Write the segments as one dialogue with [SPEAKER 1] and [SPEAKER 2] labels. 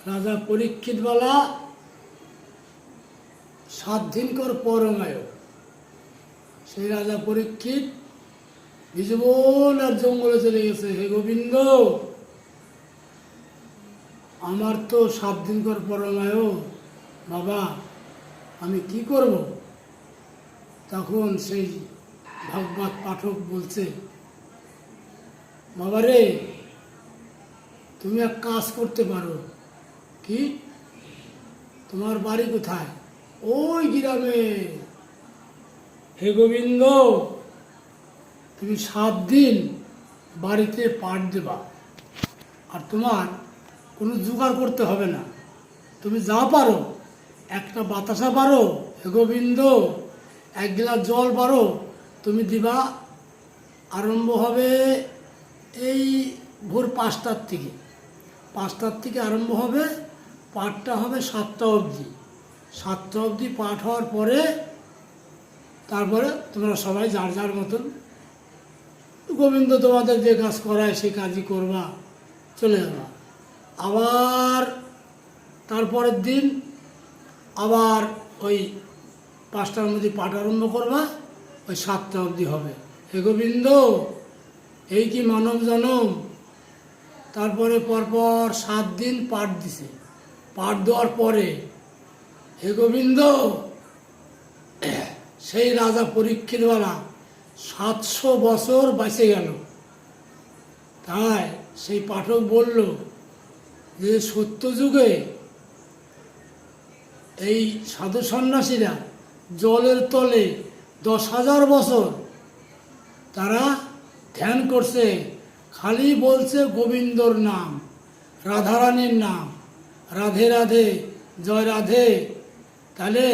[SPEAKER 1] রাজা পরীক্ষিত বলা 7 দিনকর পরমায় সেই রাজা পরীক্ষিত জীবন আর জঙ্গলে চলে গেছে। হে গোবিন্দ, আমার তো 7 দিনকর পরমায়, বাবা আমি কি করব? তখন সেই ভাগবত পাঠক বলছে, বাবা রে, তুমি এক কাজ করতে পারো। কি? তোমার বাড়ি কোথায়? ওই গ্রামে। হে গোবিন্দ, তুমি 7 দিন বাড়িতে পাঠ দেবা, আর তোমার কোনো জোগাড় করতে হবে না। তুমি যা পারো, একটা বাতাসা পারো, হে গোবিন্দ 1 গ্লাস জল পারো, তুমি দিবা। আরম্ভ হবে এই ভোর 5টার থেকে। 5টার থেকে আরম্ভ হবে, পাঠটা হবে 7টা অবধি। 7টা অবধি পাঠ হওয়ার পরে তারপরে তোমরা সবাই যার যার মতন, গোবিন্দ তোমাদের যে কাজ করায় সেই কাজই করবা, চলে যাবা। আবার তারপরের দিন আবার ওই 5টার মধ্যে পাঠ আরম্ভ করবা, ওই 7টা অবধি হবে। হে গোবিন্দ, এই কি মানব জনম! তারপরে পরপর 7 দিন পাঠ দিছে। পাঠ দেওয়ার পরে হে গোবিন্দ, সেই রাজা পরীক্ষিতওয়ালা 700 বছর বেঁচে গেল। তাই সেই পাঠক বলল যে সত্যযুগে এই সাধু সন্ন্যাসীরা জলের তলে 10,000 বছর তারা ধ্যান করছে, খালি বলছে গোবিন্দর নাম, রাধারানীর নাম, রাধে রাধে, জয় রাধে। তাহলে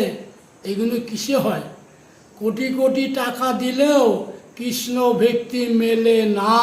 [SPEAKER 1] এগুলো কিসে হয়? কোটি কোটি টাকা দিলেও কৃষ্ণ ভক্তি মেলে না।